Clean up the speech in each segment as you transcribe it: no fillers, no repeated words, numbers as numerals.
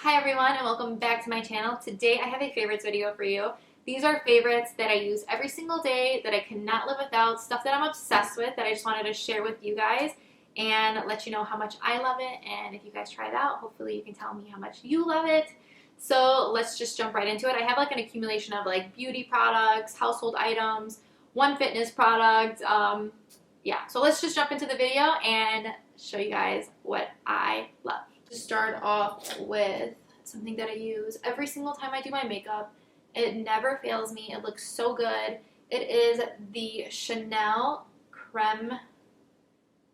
Hi everyone and welcome back to my channel. Today I have a favorites video for you. These are favorites that I use every single day, that I cannot live without, stuff that I'm obsessed with, that I just wanted to share with you guys and let you know how much I love it. And if you guys try it out, hopefully you can tell me how much you love it. So let's just jump right into it. I have like an accumulation of like beauty products, household items, one fitness product. Yeah, so let's just jump into the video and show you guys what I love. To start off with something that I use every single time I do my makeup. It never fails me. It looks so good. It is the Chanel Creme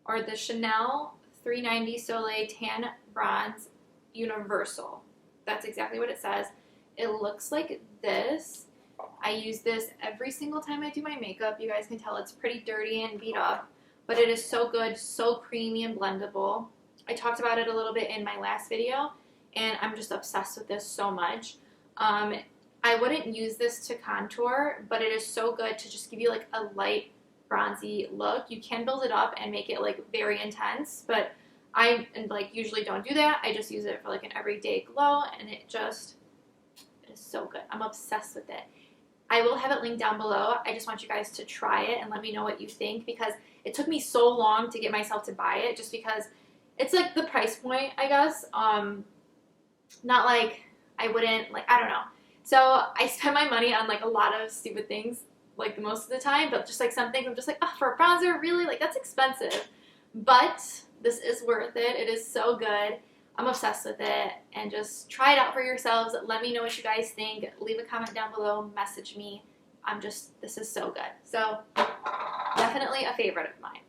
or the Chanel 390 Soleil Tan Bronze Universal. That's exactly what it says. It looks like this. I use this every single time I do my makeup. You guys can tell it's pretty dirty and beat up, but it is so good, so creamy and blendable. I talked about it a little bit in my last video, and I'm just obsessed with this so much. I wouldn't use this to contour, but it is so good to just give you like a light bronzy look. You can build it up and make it like very intense, but I usually don't do that. I just use it for like an everyday glow, and it is so good. I'm obsessed with it. I will have it linked down below. I just want you guys to try it and let me know what you think, because it took me so long to get myself to buy it, just because it's like the price point, I guess. Not like I wouldn't, like, I don't know. So I spend my money on like a lot of stupid things like most of the time, but just like some things I'm just like, oh, for a bronzer, really? Like, that's expensive. But this is worth it. It is so good. I'm obsessed with it, and just try it out for yourselves. Let me know what you guys think. Leave a comment down below, message me. This is so good. So definitely a favorite of mine.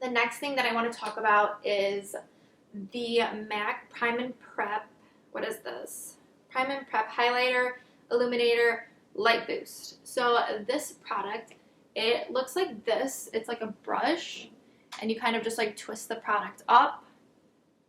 The next thing that I want to talk about is the MAC Prime and Prep. What is this? Prime and Prep Highlighter, Illuminator, Light Boost. So this product, it looks like this. It's like a brush, and you kind of just like twist the product up.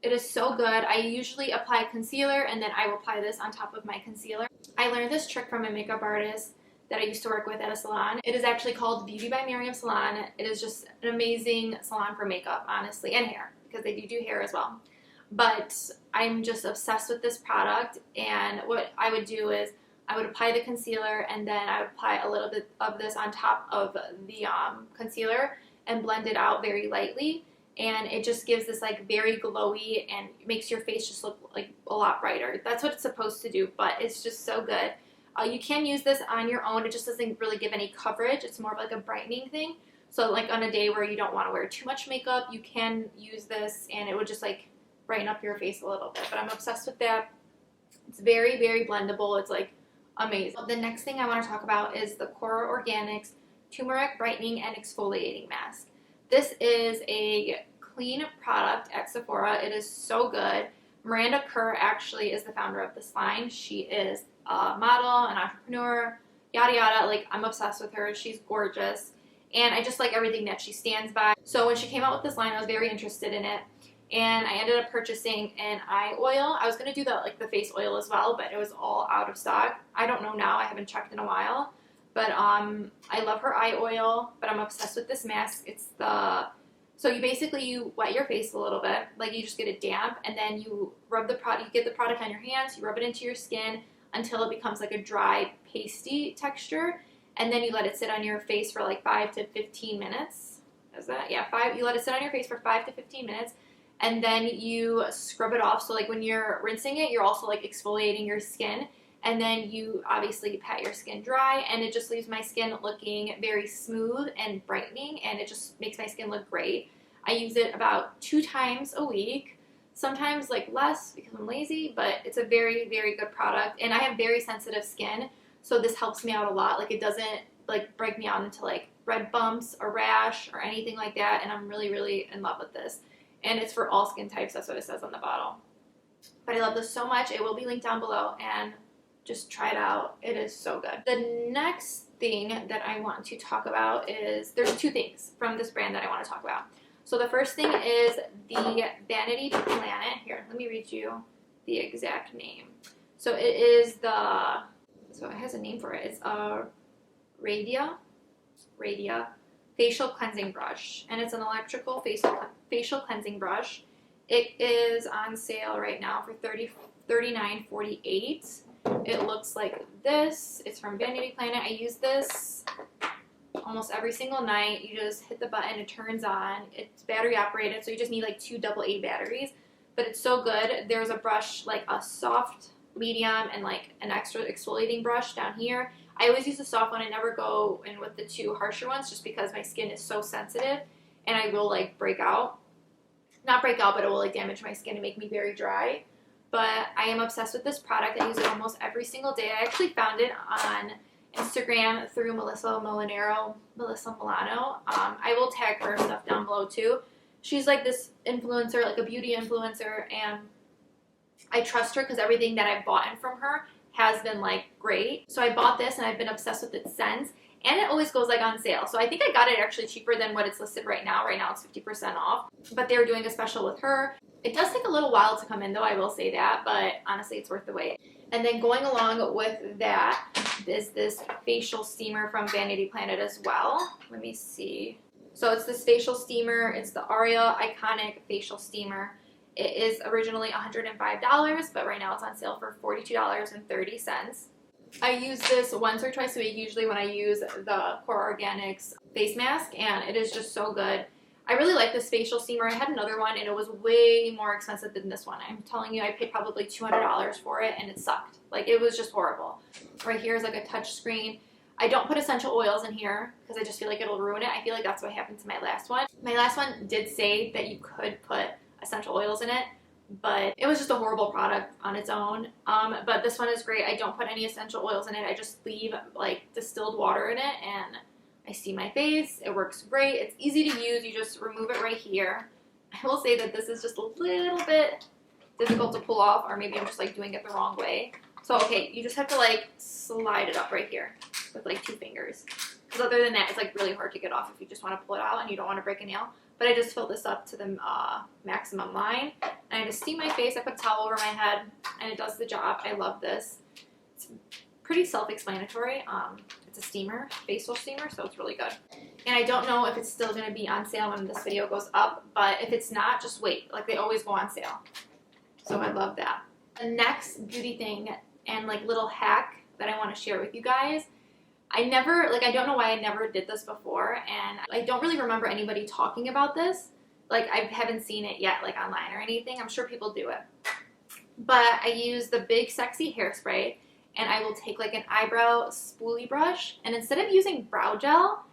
It is so good. I usually apply concealer, and then I will apply this on top of my concealer. I learned this trick from a makeup artist that I used to work with at a salon. It is actually called Beauty by Miriam Salon. It is just an amazing salon for makeup, honestly, and hair, because they do hair as well. But I'm just obsessed with this product, and what I would do is I would apply the concealer, and then I would apply a little bit of this on top of the concealer and blend it out very lightly, and it just gives this like very glowy and makes your face just look like a lot brighter. That's what it's supposed to do, but it's just so good. You can use this on your own. It just doesn't really give any coverage. It's more of like a brightening thing. So like on a day where you don't want to wear too much makeup, you can use this, and it would just like brighten up your face a little bit. But I'm obsessed with that. It's very, very blendable. It's like amazing. The next thing I want to talk about is the Kora Organics Turmeric Brightening and Exfoliating Mask. This is a clean product at Sephora. It is so good. Miranda Kerr actually is the founder of this line. She is a model, an entrepreneur, yada yada. Like, I'm obsessed with her. She's gorgeous, and I just like everything that she stands by. So when she came out with this line, I was very interested in it, and I ended up purchasing an eye oil. I was going to do the face oil as well, but it was all out of stock. I don't know now. I haven't checked in a while. But I love her eye oil, but I'm obsessed with this mask. So you wet your face a little bit, like you just get it damp, and then you rub the product, you get the product on your hands, you rub it into your skin until it becomes like a dry, pasty texture, and then you let it sit on your face for like 5 to 15 minutes. Is that? Yeah, you let it sit on your face for 5 to 15 minutes, and then you scrub it off. So like when you're rinsing it, you're also like exfoliating your skin. And then you obviously pat your skin dry, and it just leaves my skin looking very smooth and brightening, and it just makes my skin look great. I use it about 2 times a week, sometimes like less because I'm lazy, but it's a very, very good product. And I have very sensitive skin, so this helps me out a lot. Like, it doesn't like break me out into like red bumps or rash or anything like that, and I'm really, really in love with this. And it's for all skin types. That's what it says on the bottle. But I love this so much. It will be linked down below, and just try it out. It is so good. The next thing that I want to talk about is, there's 2 things from this brand that I want to talk about. So the first thing is the Vanity Planet. Here, let me read you the exact name. So it is so it has a name for it. It's a Radia facial cleansing brush, and it's an electrical facial cleansing brush. It is on sale right now for $39.48. It looks like this. It's from Vanity Planet. I use this almost every single night. You just hit the button, it turns on. It's battery operated, so you just need like 2 AA batteries. But it's so good. There's a brush, like a soft, medium, and like an extra exfoliating brush down here. I always use the soft one. I never go in with the 2 harsher ones just because my skin is so sensitive and I will like break out. Not break out, but it will like damage my skin and make me very dry. But I am obsessed with this product. I use it almost every single day. I actually found it on Instagram through Melissa Milano. I will tag her stuff down below too. She's like this influencer, like a beauty influencer, and I trust her because everything that I've bought from her has been like great. So I bought this and I've been obsessed with it since. And it always goes like on sale. So I think I got it actually cheaper than what it's listed right now. Right now it's 50% off. But they were doing a special with her. It does take a little while to come in though, I will say that. But honestly, it's worth the wait. And then going along with that is this facial steamer from Vanity Planet as well. Let me see. So it's this facial steamer. It's the Aria Iconic Facial Steamer. It is originally $105, but right now it's on sale for $42.30. I use this once or twice a week, usually when I use the Kora Organics face mask, and it is just so good. I really like this facial steamer. I had another one, and it was way more expensive than this one. I'm telling you, I paid probably $200 for it, and it sucked. Like, it was just horrible. Right here is like a touch screen. I don't put essential oils in here because I just feel like it'll ruin it. I feel like that's what happened to my last one. My last one did say that you could put essential oils in it, but it was just a horrible product on its own. But this one is great. I don't put any essential oils in it. I just leave like distilled water in it, and I steam my face. It works great. It's easy to use. You just remove it right here. I will say that this is just a little bit difficult to pull off, or maybe I'm just like doing it the wrong way. So, okay, you just have to like slide it up right here with like 2 fingers. Because other than that, it's like really hard to get off if you just want to pull it out and you don't want to break a nail. But I just fill this up to the maximum line. And I just steam my face. I put a towel over my head, and it does the job. I love this. It's pretty self-explanatory. It's a steamer, facial steamer, so it's really good. And I don't know if it's still going to be on sale when this video goes up, but if it's not, just wait. Like, they always go on sale. So I love that. The next beauty thing and like little hack that I want to share with you guys, I don't know why I never did this before, and I don't really remember anybody talking about this. Like, I haven't seen it yet, like online or anything. I'm sure people do it. But I use the Big Sexy Hairspray, and I will take like an eyebrow spoolie brush, and instead of using brow gel,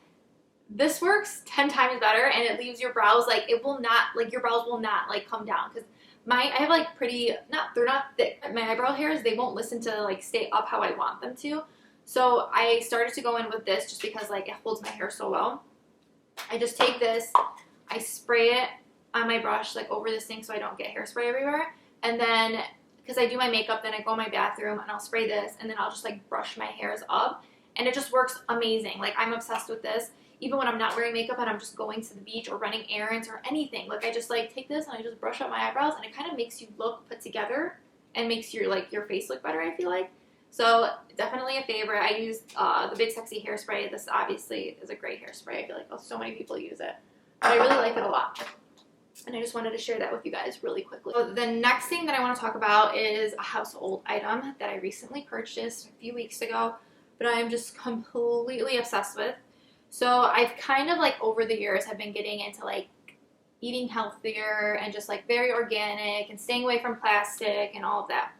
this works 10 times better, and it leaves your brows like, it will not, like your brows will not like come down, because I have like pretty, they're not thick. My eyebrow hairs, they won't listen to like stay up how I want them to. So I started to go in with this just because like it holds my hair so well. I just take this, I spray it on my brush like over this thing so I don't get hairspray everywhere. And then, because I do my makeup, then I go in my bathroom and I'll spray this, and then I'll just like brush my hairs up. And it just works amazing. Like, I'm obsessed with this. Even when I'm not wearing makeup and I'm just going to the beach or running errands or anything. Like, I just like take this and I just brush up my eyebrows, and it kind of makes you look put together and makes your face look better, I feel like. So definitely a favorite. I use the Big Sexy Hairspray. This obviously is a great hairspray. I feel like so many people use it. But I really like it a lot. And I just wanted to share that with you guys really quickly. So the next thing that I want to talk about is a household item that I recently purchased a few weeks ago, but I'm just completely obsessed with. So I've kind of like over the years have been getting into like eating healthier and just like very organic and staying away from plastic and all of that.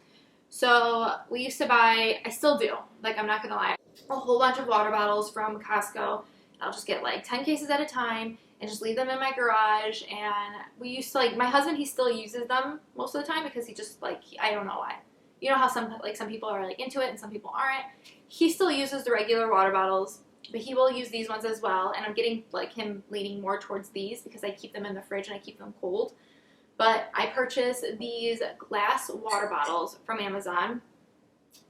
So we used to buy, I still do, like I'm not gonna lie, a whole bunch of water bottles from Costco. I'll just get like 10 cases at a time and just leave them in my garage. And we used to like, my husband, he still uses them most of the time because he just like, I don't know why. You know how some people are like into it and some people aren't. He still uses the regular water bottles, but he will use these ones as well. And I'm getting like him leaning more towards these because I keep them in the fridge and I keep them cold. But I purchased these glass water bottles from Amazon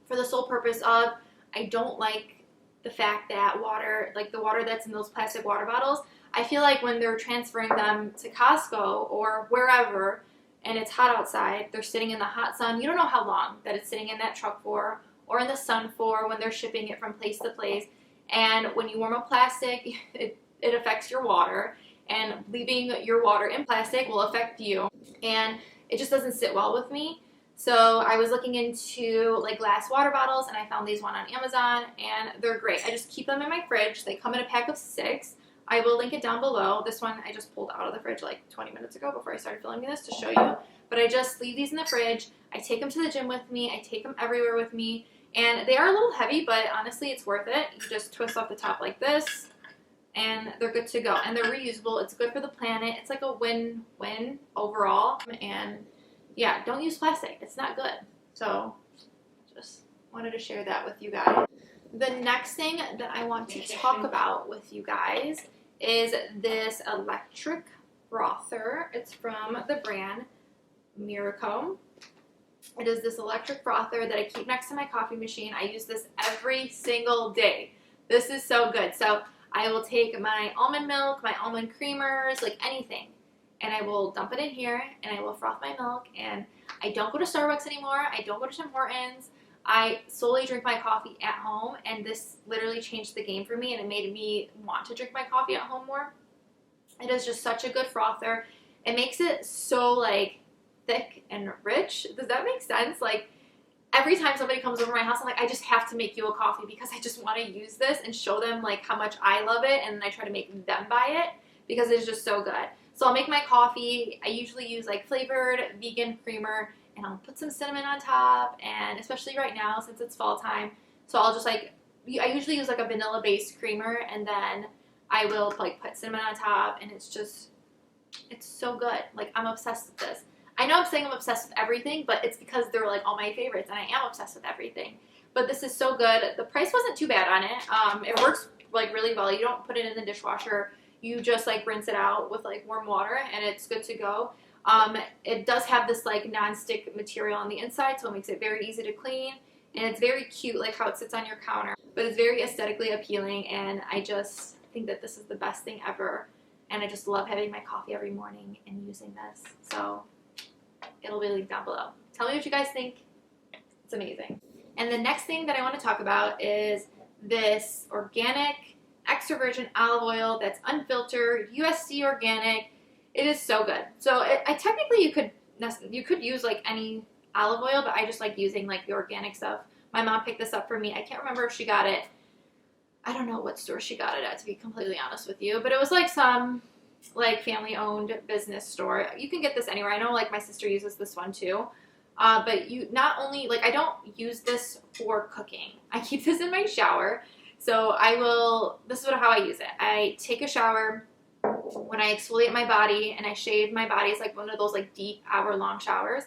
for the sole purpose of, I don't like the fact that water, like the water that's in those plastic water bottles, I feel like when they're transferring them to Costco or wherever and it's hot outside, they're sitting in the hot sun. You don't know how long that it's sitting in that truck for or in the sun for when they're shipping it from place to place. And when you warm up plastic, it affects your water. and leaving your water in plastic will affect you, and it just doesn't sit well with me. So I was looking into like glass water bottles, and I found these one on Amazon, and they're great. I just keep them in my fridge. They come in a pack of 6. I will link it down below. This one I just pulled out of the fridge like 20 minutes ago before I started filming this to show you. But I just leave these in the fridge. I take them to the gym with me. I take them everywhere with me. And they are a little heavy, but honestly, it's worth it. You just twist off the top like this, and they're good to go. And they're reusable. It's good for the planet. It's like a win-win overall. And yeah, don't use plastic. It's not good. So just wanted to share that with you guys. The next thing that I want to talk about with you guys is this electric frother. It's from the brand Miracle. It is this electric frother that I keep next to my coffee machine. I use this every single day. This is so good. So I will take my almond milk, my almond creamers, like anything, and I will dump it in here, and I will froth my milk. And I don't go to Starbucks anymore. I don't go to Tim Hortons. I solely drink my coffee at home, and this literally changed the game for me, and it made me want to drink my coffee at home more. It is just such a good frother. It makes it so like thick and rich. Does that make sense? Like every time somebody comes over my house, I'm like, I just have to make you a coffee because I just want to use this and show them like how much I love it, and then I try to make them buy it because it's just so good. So I'll make my coffee. I usually use like flavored vegan creamer, and I'll put some cinnamon on top, and especially right now since it's fall time, so I'll just like, I usually use like a vanilla based creamer, and then I will like put cinnamon on top, and it's so good. Like I'm obsessed with this. I know I'm saying I'm obsessed with everything, but it's because they're like all my favorites, and I am obsessed with everything. But this is so good. The price wasn't too bad on it. It works like really well. You don't put it in the dishwasher. You just like rinse it out with like warm water, and it's good to go. It does have this like non-stick material on the inside, so it makes it very easy to clean, and it's very cute like how it sits on your counter, but it's very aesthetically appealing, and I just think that this is the best thing ever, and I just love having my coffee every morning and using this. So it'll be linked down below. Tell me what you guys think. It's amazing. And the next thing that I want to talk about is this organic extra virgin olive oil that's unfiltered, USC organic. It is so good. So I technically you could use like any olive oil, but I just like using like the organic stuff. My mom picked this up for me. I can't remember if she got it. I don't know what store she got it at, to be completely honest with you, but it was like some like family owned business store. You can get this anywhere. I know like my sister uses this one too. But you not only like, I don't use this for cooking. I keep this in my shower. So this is how I use it. I take a shower when I exfoliate my body, and I shave my body. It's like one of those like deep hour-long showers.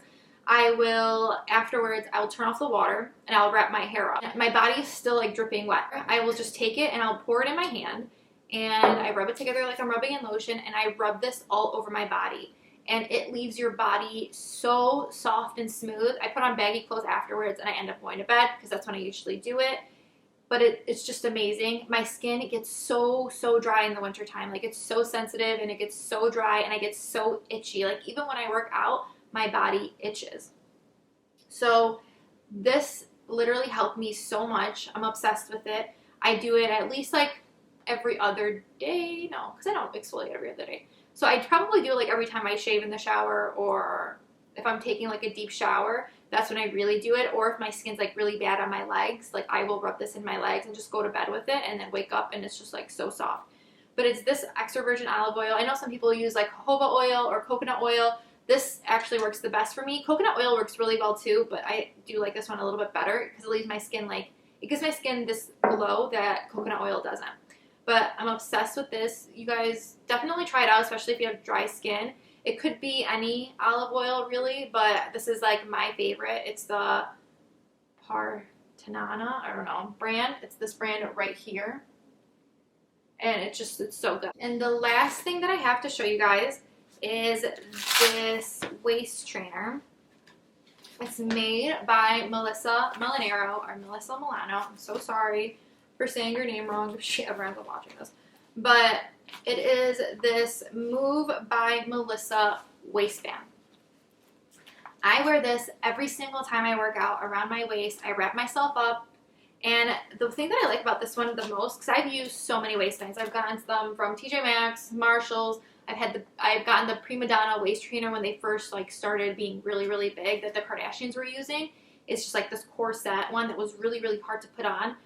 Afterwards, I'll turn off the water, and I'll wrap my hair up. My body is still like dripping wet. I will just take it, and I'll pour it in my hand, and I rub it together like I'm rubbing in lotion, and I rub this all over my body. And it leaves your body so soft and smooth. I put on baggy clothes afterwards, and I end up going to bed because that's when I usually do it. But it's just amazing. My skin gets so dry in the wintertime. Like it's so sensitive, and it gets so dry, and I get so itchy. Like even when I work out, my body itches. So this literally helped me so much. I'm obsessed with it. I do it at least like every other day. No, because I don't exfoliate every other day. So I probably do it like every time I shave in the shower, or if I'm taking like a deep shower, that's when I really do it. Or if my skin's like really bad on my legs, like I will rub this in my legs and just go to bed with it, and then wake up and it's just like so soft. But it's this extra virgin olive oil. I know some people use like jojoba oil or coconut oil. This actually works the best for me. Coconut oil works really well too, but I do like this one a little bit better because it leaves my skin like, it gives my skin this glow that coconut oil doesn't. But I'm obsessed with this. You guys definitely try it out, especially if you have dry skin. It could be any olive oil really, but this is like my favorite. It's the Partenana, I don't know, brand. It's this brand right here. And it's so good. And the last thing that I have to show you guys is this waist trainer. It's made by Melissa Milano. I'm so sorry for saying your name wrong if she ever ends up watching this. But it is this Move by Melissa waistband. I wear this every single time I work out around my waist. I wrap myself up, And the thing that I like about this one the most, because I've used so many waistbands. I've gotten them from TJ Maxx, Marshalls. I've gotten the Prima Donna waist trainer when they first like started being really, really big that the Kardashians were using. It's just like this corset one that was really, really hard to put on.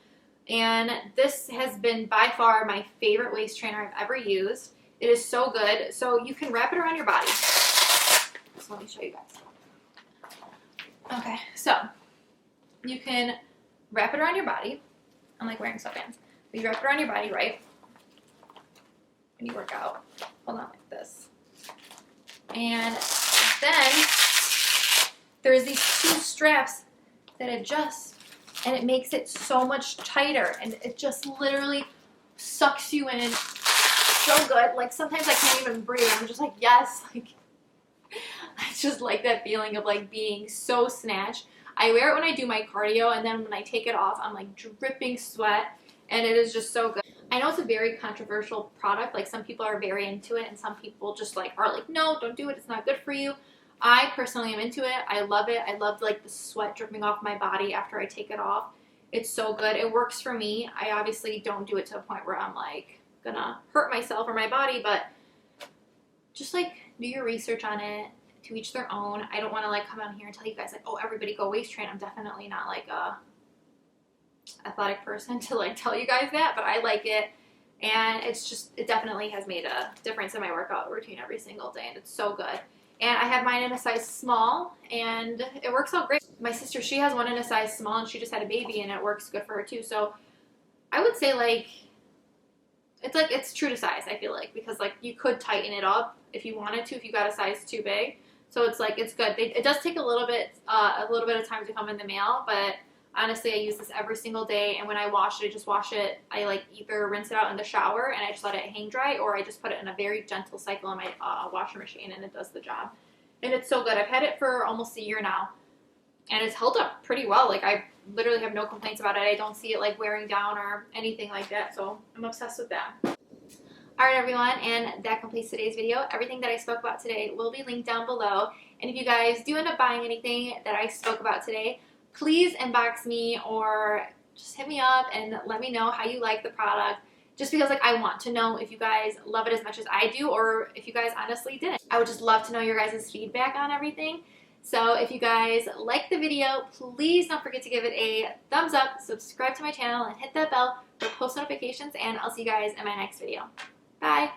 And this has been by far my favorite waist trainer I've ever used. It is so good. So you can wrap it around your body. So let me show you guys. Okay, so you can wrap it around your body. I'm like wearing sweatbands. But you wrap it around your body, right? When you work out. Hold on like this. And then there's these two straps that adjust, and it makes it so much tighter, and it just literally sucks you in so good. Like sometimes I can't even breathe. I'm just like, yes. Like I just like that feeling of like being so snatched. I wear it when I do my cardio, and then when I take it off, I'm like dripping sweat, and it is just so good. I know it's a very controversial product. Like some people are very into it, and some people just like are like, no, don't do it. It's not good for you. I personally am into it. I love it. I love like the sweat dripping off my body after I take it off. It's so good. It works for me. I obviously don't do it to a point where I'm like gonna hurt myself or my body, but just like do your research on it. To each their own. I don't want to like come out here and tell you guys like, oh, everybody go waist train. I'm definitely not like a athletic person to like tell you guys that, but I like it, and it definitely has made a difference in my workout routine every single day, and it's so good. And I have mine in a size small, and it works out great. My sister, she has one in a size small, and she just had a baby, and it works good for her too. So I would say like it's true to size, I feel like, because like you could tighten it up if you wanted to, if you got a size too big. So it's like, it's good. It does take a little bit of time to come in the mail, but honestly, I use this every single day, and when I wash it, I just wash it. I like either rinse it out in the shower and I just let it hang dry, or I just put it in a very gentle cycle in my washer machine, and it does the job. And it's so good. I've had it for almost a year now, and it's held up pretty well. Like I literally have no complaints about it. I don't see it like wearing down or anything like that, so I'm obsessed with that. Alright everyone, and that completes today's video. Everything that I spoke about today will be linked down below. And if you guys do end up buying anything that I spoke about today, please inbox me or just hit me up and let me know how you like the product. Just because like I want to know if you guys love it as much as I do, or if you guys honestly didn't. I would just love to know your guys' feedback on everything. So if you guys like the video, please don't forget to give it a thumbs up, subscribe to my channel, and hit that bell for post notifications, and I'll see you guys in my next video. Bye!